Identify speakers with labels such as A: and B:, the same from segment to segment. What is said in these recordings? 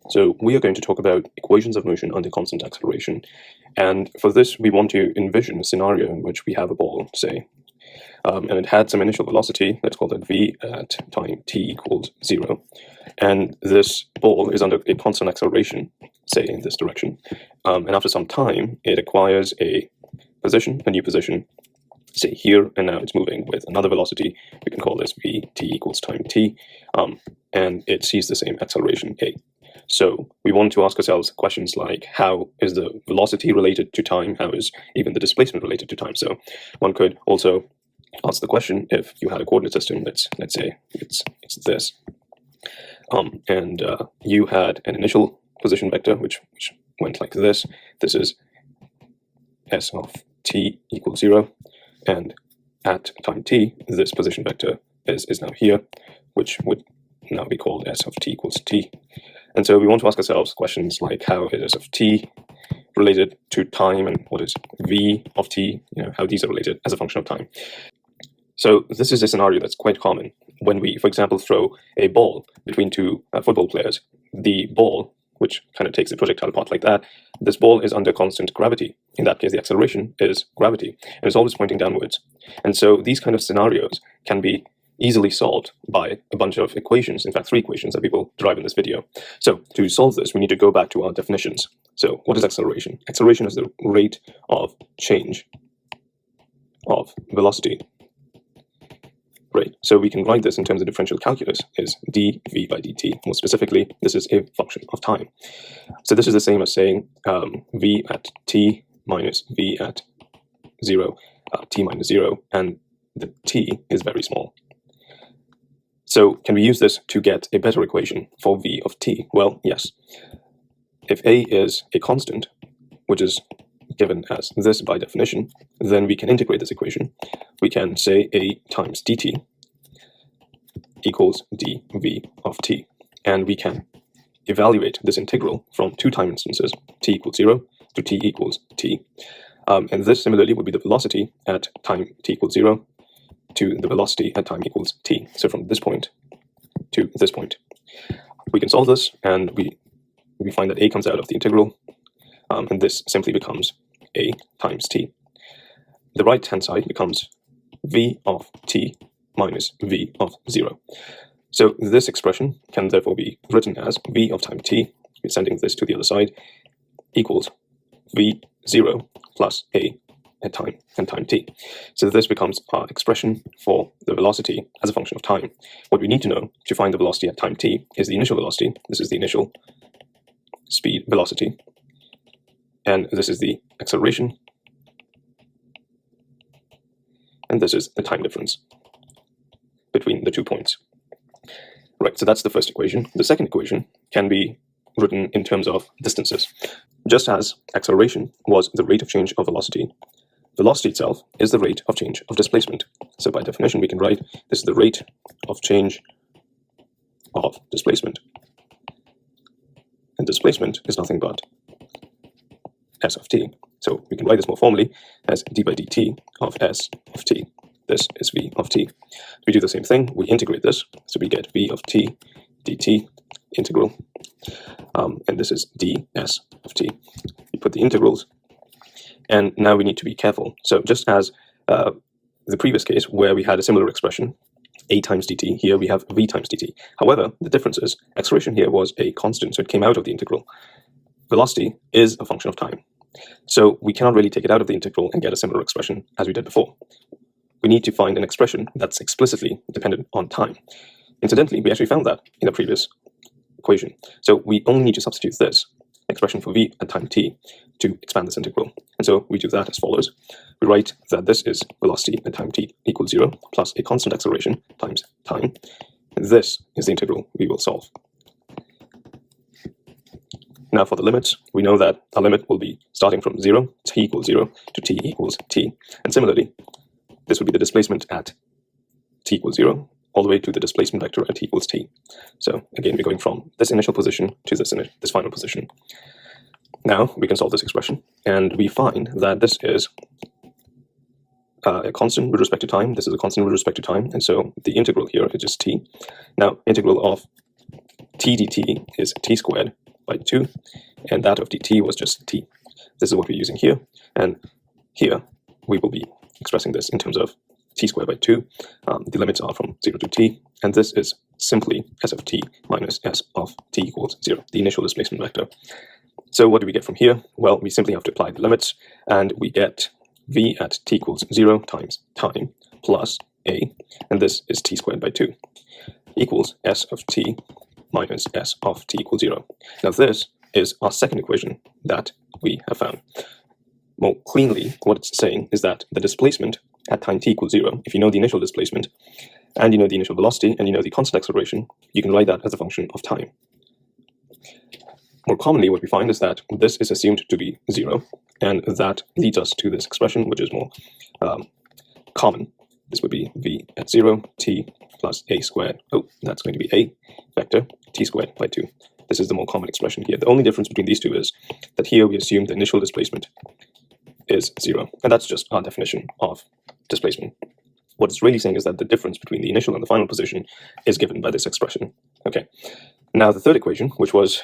A: So we are going to talk about equations of motion under constant acceleration. And for this, we want to envision a scenario in which we have a ball, say, and it had some initial velocity, let's call that v at time t equals 0. And this ball is under a constant acceleration, say in this direction. And after some time, it acquires a new position, say here, and now it's moving with another velocity. We can call this v t equals time t, and it sees the same acceleration a. So we want to ask ourselves questions like, how is the velocity related to time? How is even the displacement related to time? So one could also ask the question, if you had a coordinate system, let's say it's this, and you had an initial position vector which went like this. This is s of t equals 0, and at time t, this position vector is now here, which would now be called s of t equals t. And so we want to ask ourselves questions like, how is s of t related to time, and what is v of t, how these are related as a function of time. So this is a scenario that's quite common when we, for example, throw a ball between two football players. The ball, which kind of takes the projectile apart like that, this ball is under constant gravity. In that case, the acceleration is gravity, and it's always pointing downwards. And so these kind of scenarios can be easily solved by a bunch of equations, in fact 3 equations that we will derive in this video. So to solve this, we need to go back to our definitions. So what is acceleration? Acceleration is the rate of change of velocity. Right, so we can write this in terms of differential calculus is dv by dt. More specifically, this is a function of time. So this is the same as saying v at t minus v at 0, t minus 0, and the t is very small. So can we use this to get a better equation for v of t? Well, yes. If a is a constant, which is given as this by definition, then we can integrate this equation. We can say a times dt equals dv of t, and we can evaluate this integral from 2 time instances, t equals 0 to t equals t. And this similarly would be the velocity at time t equals 0 to the velocity at time equals t. So from this point to this point. We can solve this, and we find that a comes out of the integral, and this simply becomes a times t. The right-hand side becomes v of t minus v of 0. So this expression can therefore be written as v of time t, sending this to the other side, equals v0 plus a at time and time t. So this becomes our expression for the velocity as a function of time. What we need to know to find the velocity at time t is the initial velocity. This is the initial speed velocity, and this is the acceleration, and this is the time difference between the 2 points. Right, so that's the first equation. The second equation can be written in terms of distances. Just as acceleration was the rate of change of velocity, velocity itself is the rate of change of displacement. So by definition, we can write this is the rate of change of displacement. And displacement is nothing but s of t. So we can write this more formally as d by dt of s of t. This is v of t. We do the same thing. We integrate this, so we get v of t dt integral, and this is ds of t. We put the integrals, and now we need to be careful. So just as the previous case where we had a similar expression, a times dt, here we have v times dt. However, the difference is acceleration here was a constant, so it came out of the integral. Velocity is a function of time. So we cannot really take it out of the integral and get a similar expression as we did before. We need to find an expression that's explicitly dependent on time. Incidentally, we actually found that in the previous equation. So we only need to substitute this expression for v at time t to expand this integral. And so we do that as follows. We write that this is velocity at time t equals 0 plus a constant acceleration times time. And this is the integral we will solve. Now for the limits, we know that our limit will be starting from 0, t equals 0, to t equals t. And similarly, this would be the displacement at t equals 0, all the way to the displacement vector at t equals t. So again, we're going from this initial position to this final position. Now we can solve this expression, and we find that this is a constant with respect to time. This is a constant with respect to time, and so the integral here is just t. Now, integral of t dt is t squared by 2, and that of dt was just t. This is what we're using here, and here we will be expressing this in terms of t squared by 2. The limits are from 0 to t, and this is simply s of t minus s of t equals 0, the initial displacement vector. So what do we get from here? Well, we simply have to apply the limits, and we get v at t equals 0 times time plus a, and this is t squared by 2, equals s of t minus s of t equals 0. Now this is our second equation that we have found. More cleanly, what it's saying is that the displacement at time t equals 0, if you know the initial displacement, and you know the initial velocity, and you know the constant acceleration, you can write that as a function of time. More commonly, what we find is that this is assumed to be 0, and that leads us to this expression, which is more common. This would be v at 0, t plus a squared. Oh, that's going to be a vector, t squared by 2. This is the more common expression here. The only difference between these two is that here we assume the initial displacement is 0, and that's just our definition of displacement. What it's really saying is that the difference between the initial and the final position is given by this expression. Okay. Now the third equation, which was,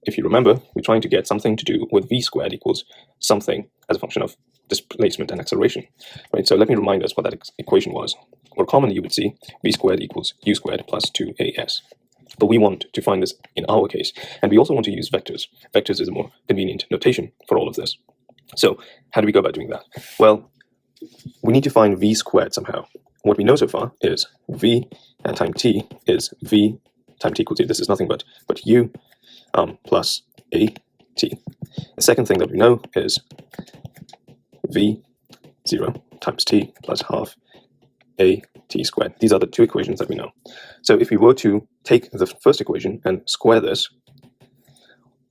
A: if you remember, we're trying to get something to do with v squared equals something as a function of displacement and acceleration, right? So let me remind us what that equation was. More commonly, you would see v squared equals u squared plus 2as. But we want to find this in our case, and we also want to use vectors. Vectors is a more convenient notation for all of this. So how do we go about doing that? Well, we need to find v squared somehow. What we know so far is v at time t is v time t equals 0. This is nothing but u plus a t. The second thing that we know is v 0 times t plus half a t squared. These are the two equations that we know. So if we were to take the first equation and square this,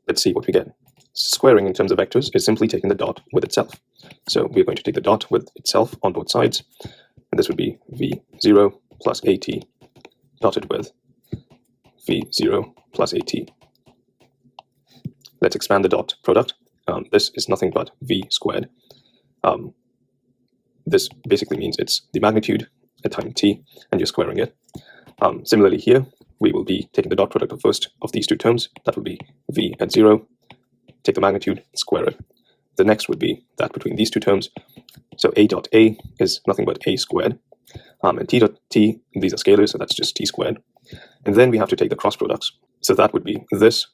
A: let's see what we get. Squaring in terms of vectors is simply taking the dot with itself. So we're going to take the dot with itself on both sides, and this would be v0 plus at dotted with v0 plus at. Let's expand the dot product. This is nothing but v squared. This basically means it's the magnitude at time t, and you're squaring it. Similarly here, we will be taking the dot product of first of these two terms. That would be v at 0, take the magnitude, square it. The next would be that between these two terms. So a dot a is nothing but a squared. And t dot t, these are scalars, so that's just t squared. And then we have to take the cross products. So that would be this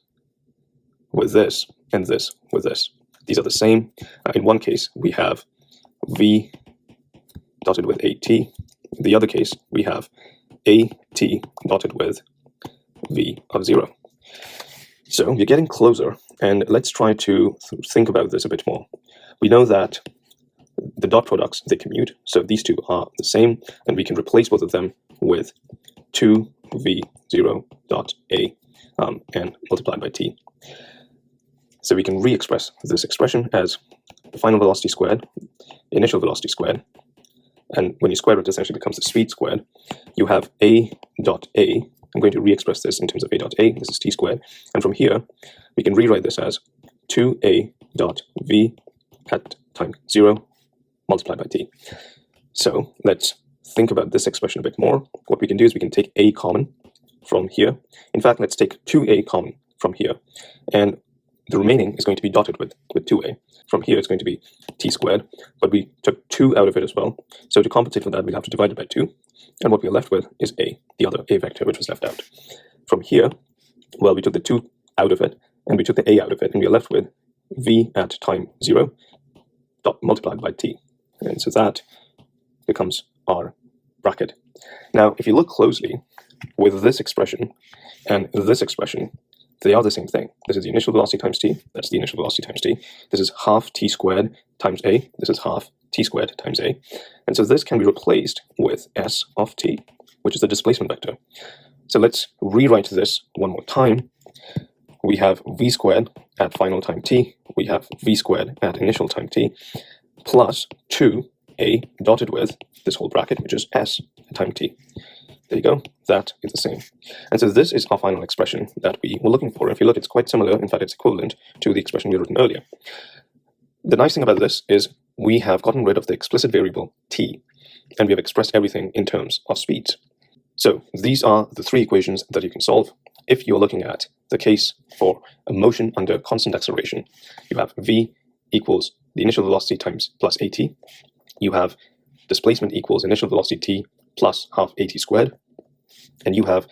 A: with this, and this with this. These are the same. In one case, we have v dotted with at. In the other case, we have at dotted with v of 0. So you're getting closer, and let's try to think about this a bit more. We know that the dot products, they commute, so these two are the same, and we can replace both of them with 2v0 dot a and multiplied by t. So we can re-express this expression as the final velocity squared, initial velocity squared, and when you square it, it essentially becomes the speed squared. You have a dot a. I'm going to re-express this in terms of a dot a. This is t squared, and from here we can rewrite this as 2a dot v at time 0 multiplied by t. So let's think about this expression a bit more. What we can do is we can take a common from here. In fact, let's take 2a common from here, and the remaining is going to be dotted with 2a. From here, it's going to be t squared, but we took 2 out of it as well. So to compensate for that, we'll have to divide it by 2. And what we're left with is a, the other a vector, which was left out. From here, well, we took the 2 out of it, and we took the a out of it, and we're left with v at time 0 dot multiplied by t. And so that becomes our bracket. Now, if you look closely with this expression and this expression, they are the same thing. This is the initial velocity times t. That's the initial velocity times t. This is half t squared times a. This is half t squared times a. And so this can be replaced with s of t, which is the displacement vector. So let's rewrite this one more time. We have v squared at final time t. We have v squared at initial time t plus 2a dotted with this whole bracket, which is s at time t. There you go. That is the same. And so this is our final expression that we were looking for. If you look, it's quite similar. In fact, it's equivalent to the expression we written earlier. The nice thing about this is we have gotten rid of the explicit variable t, and we have expressed everything in terms of speeds. So these are the three equations that you can solve. If you're looking at the case for a motion under constant acceleration, you have v equals the initial velocity times plus at. You have displacement equals initial velocity t plus half at². And you have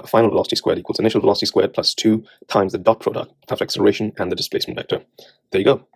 A: final velocity squared equals initial velocity squared plus 2 times the dot product of acceleration and the displacement vector. There you go.